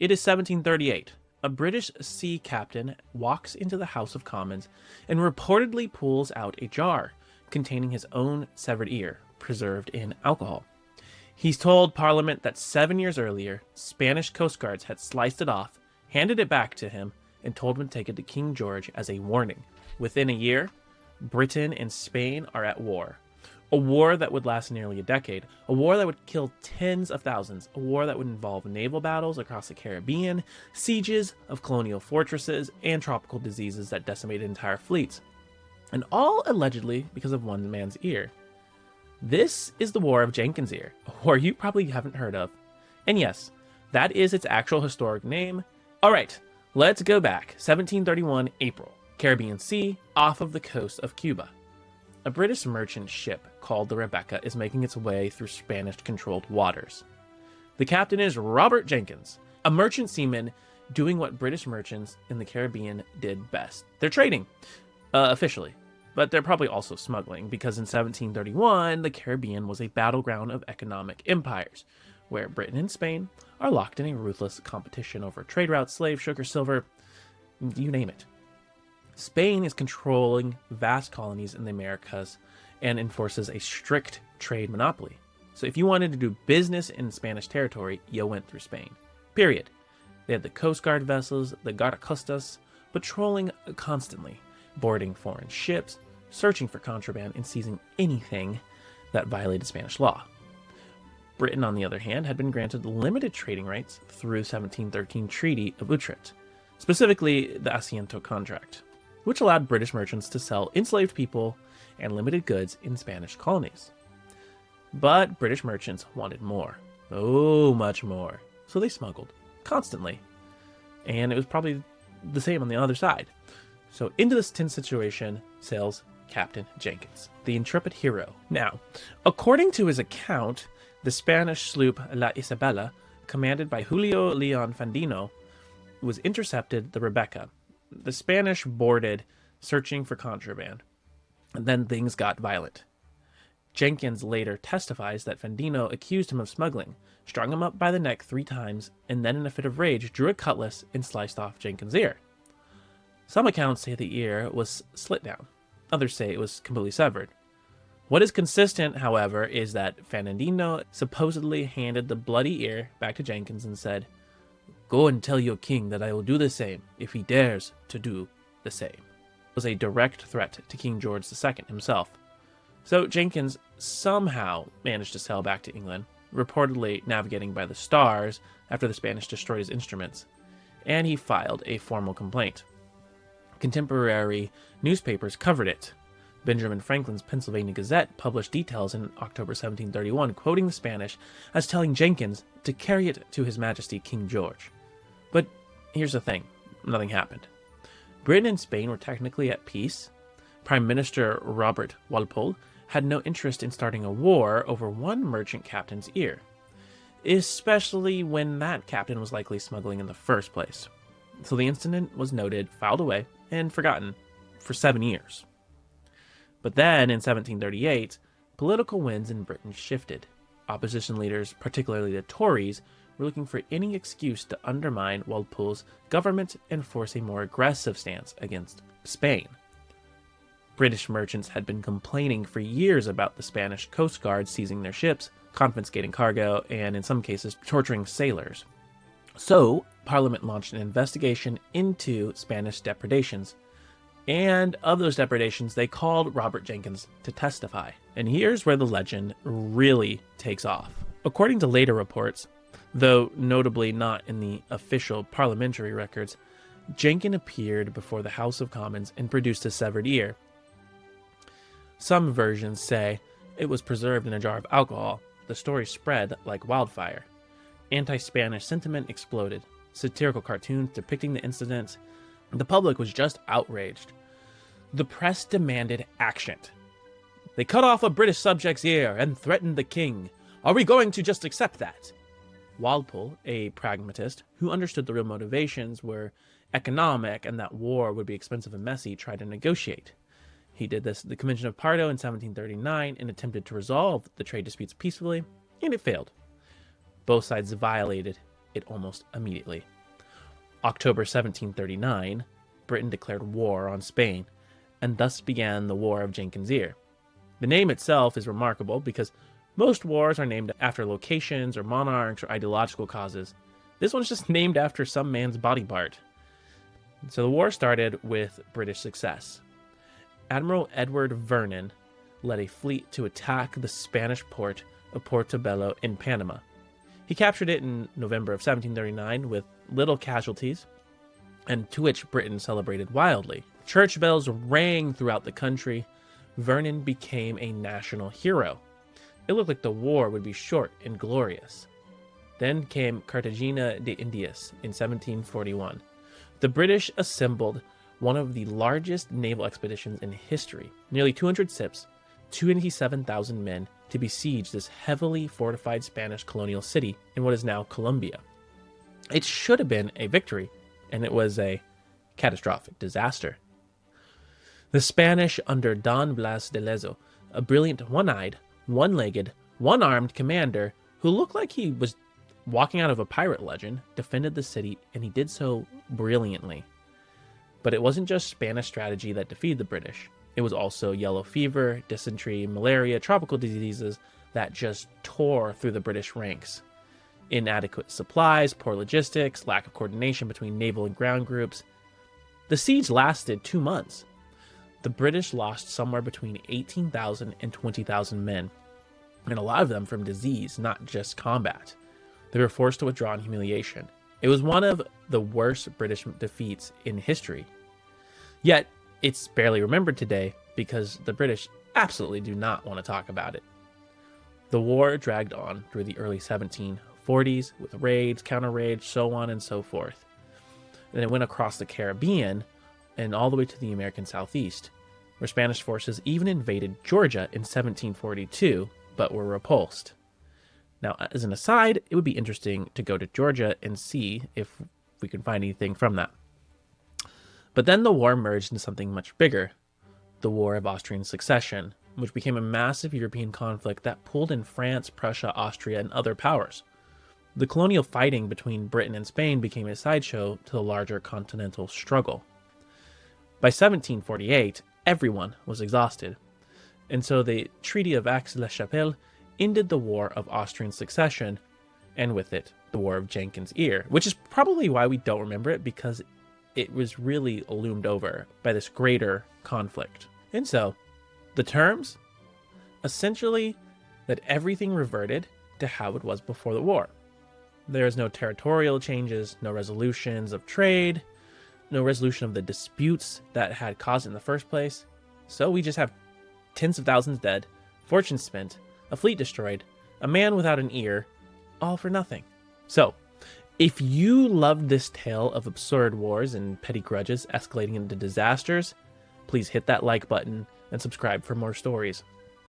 It is 1738. A British sea captain walks into the House of Commons and reportedly pulls out a jar containing his own severed ear, preserved in alcohol. He's told Parliament that 7 years earlier, Spanish coast guards had sliced it off, handed it back to him, and told him to take it to King George as a warning. Within a year, Britain and Spain are at war. A war that would last nearly a decade, a war that would kill tens of thousands, a war that would involve naval battles across the Caribbean, sieges of colonial fortresses, and tropical diseases that decimated entire fleets. And all allegedly because of one man's ear. This is the War of Jenkins Ear, a war you probably haven't heard of. And yes, that is its actual historic name. Alright, let's go back. 1731 April, Caribbean Sea, off of the coast of Cuba. A British merchant ship called the Rebecca is making its way through Spanish-controlled waters. The captain is Robert Jenkins, a merchant seaman doing what British merchants in the Caribbean did best. They're trading, officially, but they're probably also smuggling, because in 1731, the Caribbean was a battleground of economic empires, where Britain and Spain are locked in a ruthless competition over trade routes, slaves, sugar, silver, you name it. Spain is controlling vast colonies in the Americas and enforces a strict trade monopoly. So if you wanted to do business in Spanish territory, you went through Spain. Period. They had the Coast Guard vessels, the guardacostas, patrolling constantly, boarding foreign ships, searching for contraband, and seizing anything that violated Spanish law. Britain, on the other hand, had been granted limited trading rights through the 1713 Treaty of Utrecht, specifically the Asiento Contract, which allowed British merchants to sell enslaved people and limited goods in Spanish colonies. But British merchants wanted more. Oh, much more. So they smuggled, constantly. And it was probably the same on the other side. So into this tense situation sails Captain Jenkins, the intrepid hero. Now, according to his account, the Spanish sloop La Isabela, commanded by Julio Leon Fandino, was intercepted the Rebecca. The Spanish boarded, searching for contraband, and then things got violent. Jenkins later testifies that Fandino accused him of smuggling, strung him up by the neck 3 times, and then in a fit of rage drew a cutlass and sliced off Jenkins' ear. Some accounts say the ear was slit down, others say it was completely severed. What is consistent, however, is that Fandino supposedly handed the bloody ear back to Jenkins and said, "Go and tell your king that I will do the same if he dares to do the same." It was a direct threat to King George II himself. So Jenkins somehow managed to sail back to England, reportedly navigating by the stars after the Spanish destroyed his instruments, and he filed a formal complaint. Contemporary newspapers covered it. Benjamin Franklin's Pennsylvania Gazette published details in October 1731, quoting the Spanish as telling Jenkins to carry it to His Majesty King George. But here's the thing, nothing happened. Britain and Spain were technically at peace. Prime Minister Robert Walpole had no interest in starting a war over one merchant captain's ear, especially when that captain was likely smuggling in the first place. So the incident was noted, filed away, and forgotten for 7 years. But then, in 1738, political winds in Britain shifted. Opposition leaders, particularly the Tories, were looking for any excuse to undermine Walpole's government and force a more aggressive stance against Spain. British merchants had been complaining for years about the Spanish Coast Guard seizing their ships, confiscating cargo, and in some cases torturing sailors. So, Parliament launched an investigation into Spanish depredations, and of those depredations, they called Robert Jenkins to testify. And here's where the legend really takes off. According to later reports, though notably not in the official parliamentary records, Jenkins appeared before the House of Commons and produced a severed ear. Some versions say it was preserved in a jar of alcohol. The story spread like wildfire. Anti-Spanish sentiment exploded. Satirical cartoons depicting the incident. The public was just outraged. The press demanded action. They cut off a British subject's ear and threatened the king. Are we going to just accept that? Walpole, a pragmatist who understood the real motivations were economic and that war would be expensive and messy, tried to negotiate. He did this at the Convention of Pardo in 1739 and attempted to resolve the trade disputes peacefully, and it failed. Both sides violated it almost immediately. October 1739, Britain declared war on Spain, and thus began the War of Jenkins Ear. The name itself is remarkable because most wars are named after locations or monarchs or ideological causes. This one's just named after some man's body part. So the war started with British success. Admiral Edward Vernon led a fleet to attack the Spanish port of Portobello in Panama. He captured it in November of 1739 with little casualties, and to which Britain celebrated wildly. Church bells rang throughout the country. Vernon became a national hero. It looked like the war would be short and glorious. Then came Cartagena de Indias in 1741. The British assembled one of the largest naval expeditions in history, nearly 200 ships, 27,000 men, to besiege this heavily fortified Spanish colonial city in what is now Colombia. It should have been a victory, and it was a catastrophic disaster. The Spanish under Don Blas de Lezo, a brilliant one-eyed, one-legged, one-armed commander who looked like he was walking out of a pirate legend, defended the city, and he did so brilliantly. But it wasn't just Spanish strategy that defeated the British. It was also yellow fever, dysentery, malaria, tropical diseases that just tore through the British ranks. Inadequate supplies, poor logistics, lack of coordination between naval and ground groups. The siege lasted 2 months. The British lost somewhere between 18,000 and 20,000 men, and a lot of them from disease, not just combat. They were forced to withdraw in humiliation. It was one of the worst British defeats in history. Yet, it's barely remembered today because the British absolutely do not want to talk about it. The war dragged on through the early 1740s with raids, counter-raids, so on and so forth. Then it went across the Caribbean and all the way to the American Southeast, where Spanish forces even invaded Georgia in 1742, but were repulsed. Now, as an aside, it would be interesting to go to Georgia and see if we can find anything from that. But then the war merged into something much bigger, the War of Austrian Succession, which became a massive European conflict that pulled in France, Prussia, Austria, and other powers. The colonial fighting between Britain and Spain became a sideshow to the larger continental struggle. By 1748, everyone was exhausted, and so the Treaty of Aix-la-Chapelle ended the War of Austrian Succession, and with it, the War of Jenkins Ear, which is probably why we don't remember it, because it was really loomed over by this greater conflict. And so, the terms? Essentially, that everything reverted to how it was before the war. There is no territorial changes, no resolutions of trade, no resolution of the disputes that had caused it in the first place. So we just have tens of thousands dead, fortunes spent, a fleet destroyed, a man without an ear, all for nothing. So, if you loved this tale of absurd wars and petty grudges escalating into disasters, please hit that like button and subscribe for more stories.